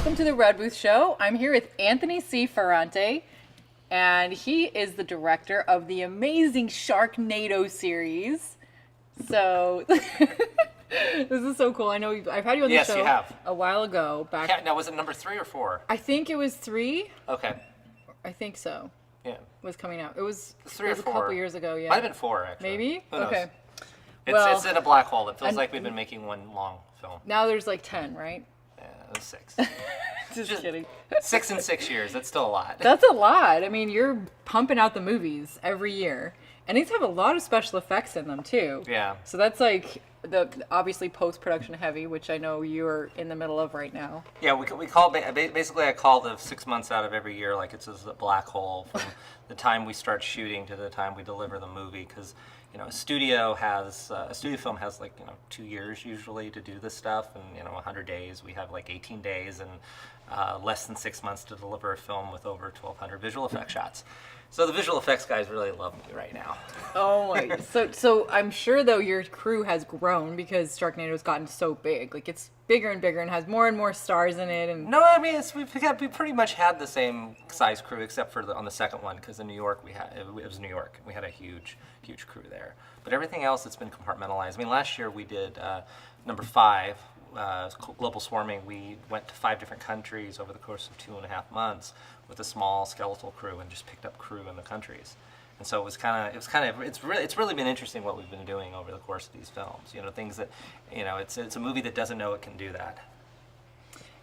welcome to the Red Booth Show. I'm here with Anthony C. Ferrante, and he is the director of the amazing Sharknado series. So, this is so cool. I know I've had you on the show you have. a while ago. Now, was it number 3 or 4? I think it was 3. Okay. I think so. Yeah. Was coming out. It was 3 or or 4. A couple years ago, yeah. Might have been 4, actually. Maybe? Who knows? Okay. It's in a black hole. It feels like we've been making one long film. Now there's like 10, right? Yeah, it was 6. Just kidding. 6 in 6 years. That's still a lot. That's a lot. I mean, you're pumping out the movies every year. And these have a lot of special effects in them, too. Yeah. So that's like the obviously post-production heavy, which I know you're in the middle of right now. Yeah, we call basically I call the 6 months out of every year like it's a black hole from the time we start shooting to the time we deliver the movie, because a studio film has 2 years usually to do this stuff, and 100 days. We have like 18 days and less than 6 months to deliver a film with over 1,200 visual effect shots. So the visual effects guys really love me right now. Oh my! So I'm sure though your crew has grown because Sharknado's gotten so big. Like it's bigger and bigger and has more and more stars in it. And no, I mean we pretty much had the same size crew except for on the second one, because in New York it was New York. We had a huge crew there. But everything else, it's been compartmentalized. I mean, last year we did number 5. Global swarming. We went to 5 different countries over the course of 2.5 months with a small skeletal crew and just picked up crew in the countries. And so it's really been interesting what we've been doing over the course of these films. Things that it's a movie that doesn't know it can do that.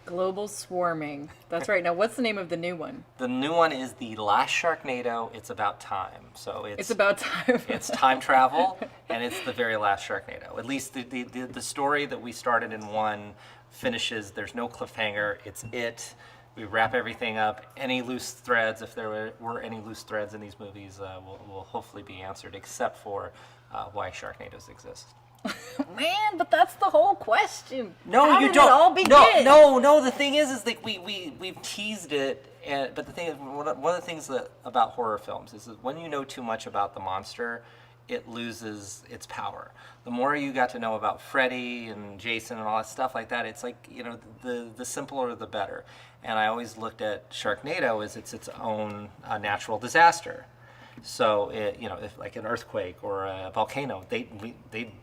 Global swarming. That's right. Now, what's the name of the new one? The new one is the Last Sharknado. It's about time. So it's about time. It's time travel, and it's the very last Sharknado. At least the story that we started in 1 finishes. There's no cliffhanger. It's it. We wrap everything up. Any loose threads, if there were any loose threads in these movies, will hopefully be answered, except for why Sharknadoes exist. Man, but that's the whole question. No, How you did don't. It all begin? No. The thing is like we've teased it, but the thing is, one of the things about horror films is that when you know too much about the monster, it loses its power. The more you got to know about Freddy and Jason and all that stuff like that, it's like the simpler the better. And I always looked at Sharknado as it's its own natural disaster. So, if like an earthquake or a volcano, they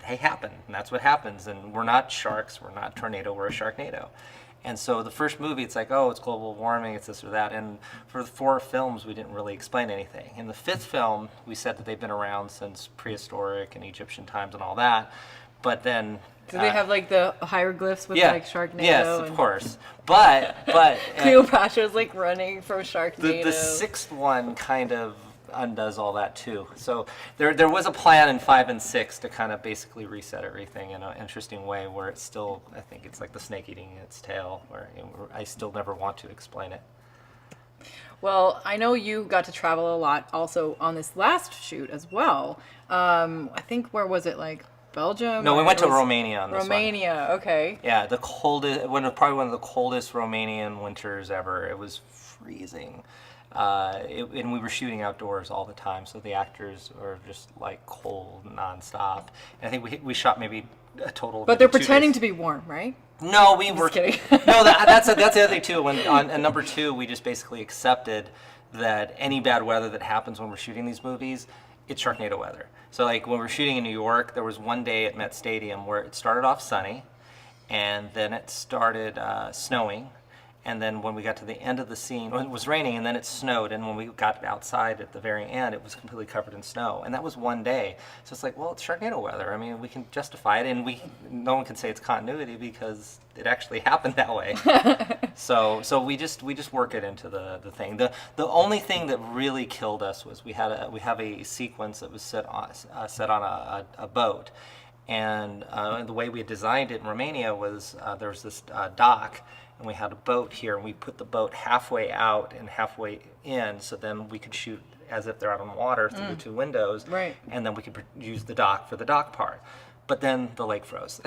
happen, and that's what happens. And we're not sharks, we're not tornado, we're a Sharknado. And so the first movie, it's like, oh, it's global warming, it's this or that. And for the 4 films, we didn't really explain anything. In the 5th film, we said that they've been around since prehistoric and Egyptian times and all that. But then... Do they have like the hieroglyphs with like Sharknado? Yes, of course. But Cleopatra's like running from Sharknado. The 6th one kind of undoes all that too. So there was a plan in 5 and 6 to kind of basically reset everything in an interesting way, where it's still, I think it's like the snake eating its tail, where I still never want to explain it. Well, I know you got to travel a lot also on this last shoot as well. I think, where was it, like Belgium? No, we went to Romania on this one. Romania, okay. Yeah, probably one of the coldest Romanian winters ever. It was freezing. And we were shooting outdoors all the time, so the actors were just like cold nonstop. And I think we shot maybe a total of. But they're pretending to be warm, right? No, we were. Just kidding. No, that's the other thing too. When on number 2, we just basically accepted that any bad weather that happens when we're shooting these movies, it's Sharknado weather. So like when we're shooting in New York, there was one day at Met Stadium where it started off sunny, and then it started snowing. And then when we got to the end of the scene, it was raining, and then it snowed. And when we got outside at the very end, it was completely covered in snow. And that was one day. So it's like, well, it's Sharknado weather. I mean, we can justify it, and no one can say it's continuity because it actually happened that way. So we just work it into the thing. The only thing that really killed us was we have a sequence that was set on a boat. And the way we had designed it in Romania was there was this dock, and we had a boat here, and we put the boat halfway out and halfway in, so then we could shoot as if they're out on the water through the 2 windows, right? And then we could use the dock for the dock part. But then the lake froze.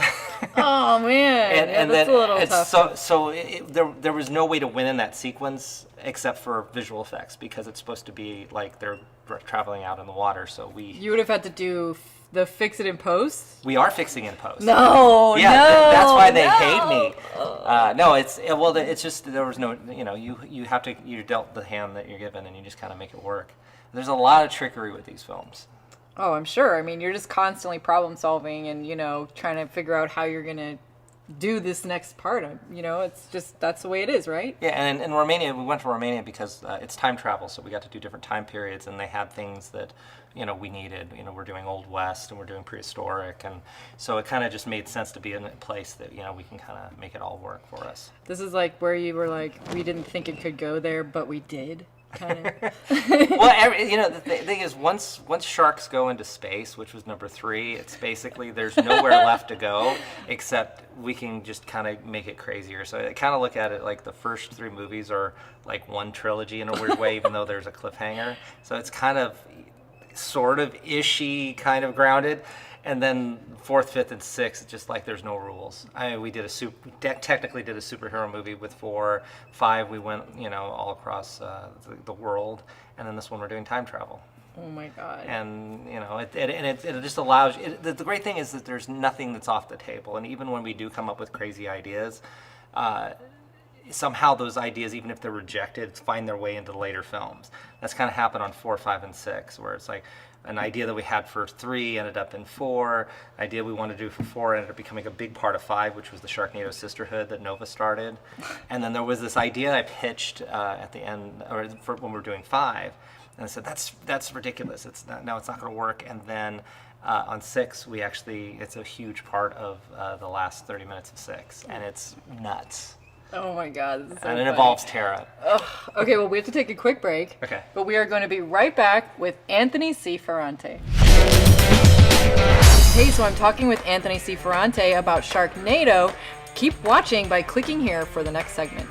Oh man, and that's then, a little tough. So there was no way to win in that sequence except for visual effects, because it's supposed to be like they're traveling out in the water. So you would have had to do the fix it in post. We are fixing in post. No, yeah, no, that's why they hate me. No, it's just there was no, you're dealt the hand that you're given, and you just kind of make it work. There's a lot of trickery with these films. Oh, I'm sure. I mean, you're just constantly problem solving and, trying to figure out how you're going to do this next part. It's just, that's the way it is, right? Yeah, and in Romania, we went to Romania because it's time travel, so we got to do different time periods, and they had things that, we needed. We're doing Old West, and we're doing prehistoric, and so it kind of just made sense to be in a place that, we can kind of make it all work for us. This is like where you were like, we didn't think it could go there, but we did. Kind of. Well, the thing is, once sharks go into space, which was number 3, it's basically there's nowhere left to go except we can just kind of make it crazier. So I kind of look at it like the first 3 movies are like one trilogy in a weird way, even though there's a cliffhanger. So it's kind of sort of ishy, kind of grounded. And then 4th, 5th, and 6th, just like there's no rules. We technically did a superhero movie with 4, 5. We went, all across the world, and then this one we're doing time travel. Oh my God! And it just allows. The great thing is that there's nothing that's off the table, and even when we do come up with crazy ideas, somehow those ideas, even if they're rejected, find their way into the later films. That's kind of happened on 4, 5, and 6, where it's like an idea that we had for 3 ended up in 4. An idea we wanted to do for 4 ended up becoming a big part of 5, which was the Sharknado Sisterhood that Nova started. And then there was this idea I pitched at the end, or when we were doing 5, and I said that's ridiculous. It's not going to work. And then on 6, it's a huge part of the last 30 minutes of 6, and it's nuts. Oh my God. This is so and it funny. involves Tara. Okay, well, we have to take a quick break. Okay. But we are going to be right back with Anthony C. Ferrante. Hey, so I'm talking with Anthony C. Ferrante about Sharknado. Keep watching by clicking here for the next segment.